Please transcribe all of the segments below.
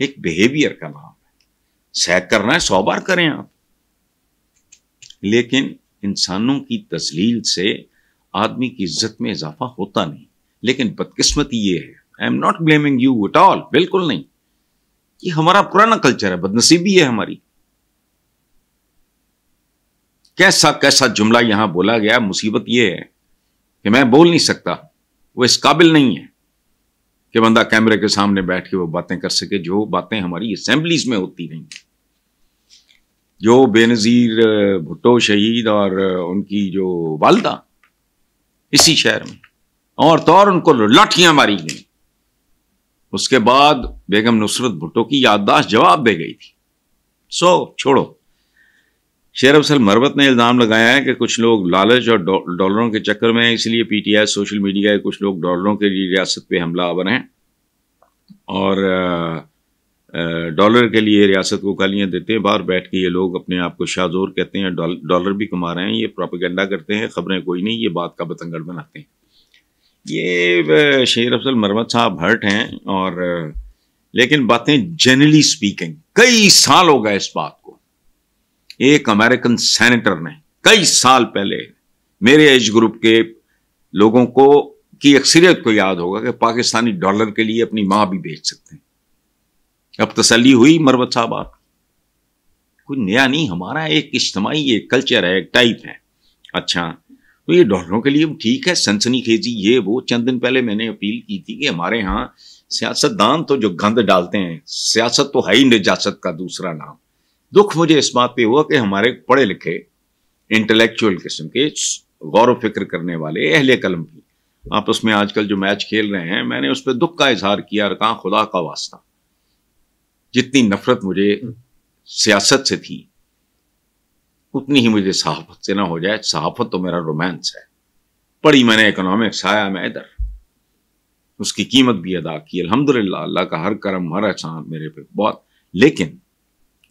ایک بیہیویئر کا نام ہے. سیک کرنا ہے 100 بار کریں آپ, لیکن انسانوں کی تذلیل سے آدمی کی عزت میں اضافہ ہوتا نہیں. لیکن بدقسمتی یہ ہے, I am not blaming you at all, بالکل نہیں, یہ ہمارا پرانا کلچر ہے, بدنصیبی ہے ہماری. کیسا کیسا جملہ یہاں بولا گیا. مصیبت یہ ہے کہ میں بول نہیں سکتا, وہ اس قابل نہیں ہے کہ بندہ کیمرے کے سامنے بیٹھ کے وہ باتیں کر سکے جو باتیں ہماری اسمبلیز میں ہوتی رہیں. جو بے نظیر بھٹو شہید اور ان کی جو والدہ اسی شہر میں اور طور ان کو لاٹھیاں ماری گئیں, اس کے بعد بیگم نصرت بھٹو کی یادداشت جواب دے گئی تھی. سو چھوڑو. شیر افضل مروت نے الزام لگایا ہے کہ کچھ لوگ لالچ اور ڈالروں کے چکر میں, اس لیے P T I social media کے کچھ لوگ ڈالروں کے لیے ریاست پہ حملہ آور ہیں اور ڈالر کے لیے ریاست کو گالیاں دیتے ہیں. باہر بیٹھ کے یہ لوگ اپنے آپ کو شاہزور کہتے ہیں, ڈالر بھی کما رہے ہیں, یہ پروپیگنڈا کرتے ہیں, خبریں کوئی نہیں, یہ بات کا بتنگڑ بناتے ہیں. یہ شیر افضل مروت صاحب ہرٹ ہیں اور لیکن باتیں جنرلی سپیکنگ, کئی سال ہو گئے اس بات کو. ایک امریکن سینیٹر نے کئی سال پہلے میرے ایج گروپ کے لوگوں کو کی اکثریت کو یاد ہوگا کہ پاکستانی ڈالر کے لیے اپنی ماں بھی بیچ سکتے ہیں. اب تسلی ہوئی مروت صاحب آپ, کوئی نیا نہیں, ہمارا ایک اجتماعی ایک کلچر ہے, ایک ٹائپ ہے. اچھا تو یہ ڈالروں کے لیے ٹھیک ہے, سنسنی خیزی یہ وہ. چند دن پہلے میں نے اپیل کی تھی کہ ہمارے ہاں سیاست دان تو جو گند ڈالتے ہیں, سیاست تو ہے ہی نجاست کا دوسرا نام. دکھ مجھے اس بات پہ ہوا کہ ہمارے پڑھے لکھے انٹلیکچوئل قسم کے غور و فکر کرنے والے اہل قلم کی آپس میں آج کل جو میچ کھیل رہے ہیں, میں نے اس پہ دکھ کا اظہار کیا اور کہا خدا کا واسطہ جتنی نفرت مجھے سیاست سے تھی اتنی ہی مجھے صحافت سے نہ ہو جائے. صحافت تو میرا رومانس ہے. پڑھی میں نے اکنامکس, آیا میں ادھر, اس کی قیمت بھی ادا کی الحمدللہ, اللہ کا ہر کرم ہر احسان میرے پہ بہت. لیکن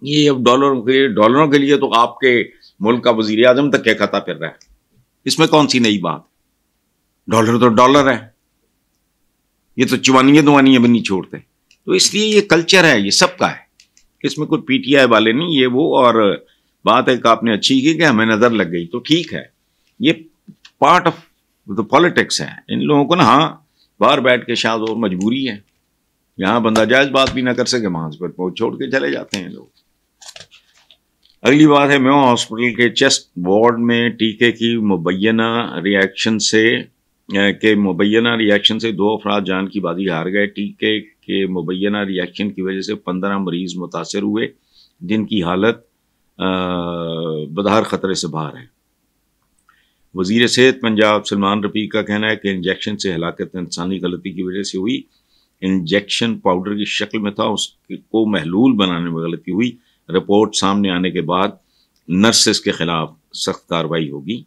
یہ اب ڈالروں کے لیے تو آپ کے ملک کا وزیر اعظم تک کیا کھاتا پھر رہا ہے, اس میں کون سی نئی بات. ڈالر تو ڈالر ہے, یہ تو چوانیاں دوانیاں بھی نہیں چھوڑتے. تو اس لیے یہ کلچر ہے, یہ سب کا ہے, اس میں کوئی پی ٹی آئی والے نہیں یہ وہ. اور بات ہے کہ آپ نے اچھی کی کہ ہمیں نظر لگ گئی تو ٹھیک ہے, یہ پارٹ آف دا پالیٹکس ہے. ان لوگوں کو نا ہاں باہر بیٹھ کے شاید اور مجبوری ہے, یہاں بندہ جائز بات بھی نہ کر سکے وہاں پر چھوڑ کے چلے جاتے ہیں لوگ. اگلی بات ہے میو ہاسپٹل کے چیسٹ وارڈ میں ٹیکے کی مبینہ ریاکشن سے 2 افراد جان کی بازی ہار گئے. ٹیکے کے مبینہ ریاکشن کی وجہ سے 15 مریض متاثر ہوئے جن کی حالت بدہر خطرے سے باہر ہے. وزیر صحت پنجاب سلمان رفیق کا کہنا ہے کہ انجیکشن سے ہلاکت انسانی غلطی کی وجہ سے ہوئی. انجیکشن پاؤڈر کی شکل میں تھا, اس کو محلول بنانے میں غلطی ہوئی. رپورٹ سامنے آنے کے بعد نرسز کے خلاف سخت کارروائی ہوگی.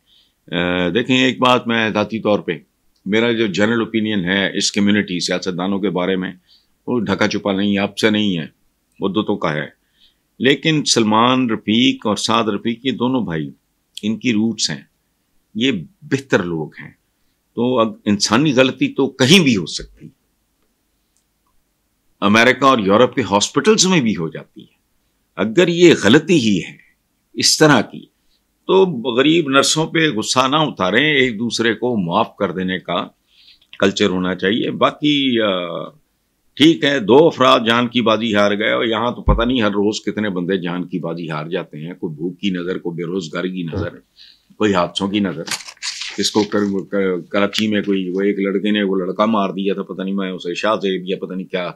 دیکھیں ایک بات میں ذاتی طور پہ میرا جو جنرل اوپینین ہے اس کمیونٹی سیاستدانوں کے بارے میں وہ ڈھکا چھپا نہیں ہے, اب سے نہیں ہے, مدتوں کا ہے. لیکن سلمان رفیق اور سعد رفیق یہ دونوں بھائی ان کی روٹس ہیں, یہ بہتر لوگ ہیں. تو اب انسانی غلطی تو کہیں بھی ہو سکتی, امریکہ اور یورپ کے ہاسپٹلز میں بھی ہو جاتی ہے. اگر یہ غلطی ہی ہے اس طرح کی تو غریب نرسوں پہ غصہ نہ اتاریں, ایک دوسرے کو معاف کر دینے کا کلچر ہونا چاہیے. باقی ٹھیک ہے 2 افراد جان کی بازی ہار گئے, اور یہاں تو پتہ نہیں ہر روز کتنے بندے جان کی بازی ہار جاتے ہیں. کوئی بھوک کی نظر, کوئی بے روزگاری کی نظر, کوئی حادثوں کی نظر. اس کو کراچی میں وہ ایک لڑکے نے وہ لڑکا مار دیا تھا, پتہ نہیں میں اسے شاہ سے یا پتہ نہیں کیا,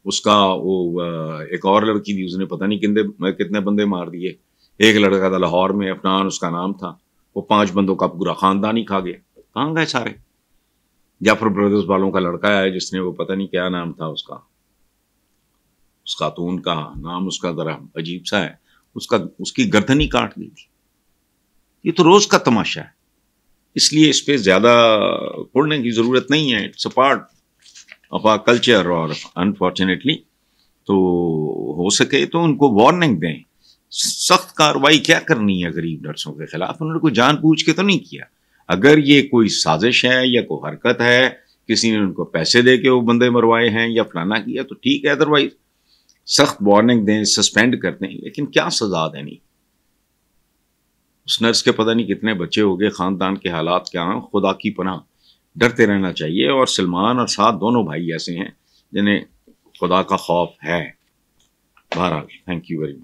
اس کا وہ ایک اور لڑکی بھی اس نے پتہ نہیں کتنے بندے مار دیے. ایک لڑکا تھا لاہور میں, افنان اس کا نام تھا, وہ 5 بندوں کا پورا خاندان ہی کھا گیا. کہاں گئے سارے؟ جعفر بردرز والوں کا لڑکا ہے جس نے وہ پتہ نہیں کیا نام تھا اس کا, اس خاتون کا نام اس کا ذرا عجیب سا ہے, اس کی گردن ہی کاٹ دی تھی. یہ تو روز کا تماشا ہے, اس لیے اس پہ زیادہ پڑھنے کی ضرورت نہیں ہے. It's a part of a culture, اور انفارچونیٹلی تو ہو سکے تو ان کو وارننگ دیں. سخت کارروائی کیا کرنی ہے غریب نرسوں کے خلاف, انہوں نے کوئی جان بوجھ کے تو نہیں کیا. اگر یہ کوئی سازش ہے یا کوئی حرکت ہے, کسی نے ان کو پیسے دے کے وہ بندے مروائے ہیں یا فلانا کیا تو ٹھیک ہے, ادروائز سخت وارننگ دیں، سسپینڈ کر دیں، لیکن کیا سزا دینی؟ اس نرس کے پتہ نہیں کتنے بچے ہو گئے، خاندان کے حالات کیا ہیں، خدا کی پناہ ڈرتے رہنا چاہیے. اور سلمان اور سعد دونوں بھائی ایسے ہیں جنہیں خدا کا خوف ہے. بہرحال تھینک یو ویری مچ.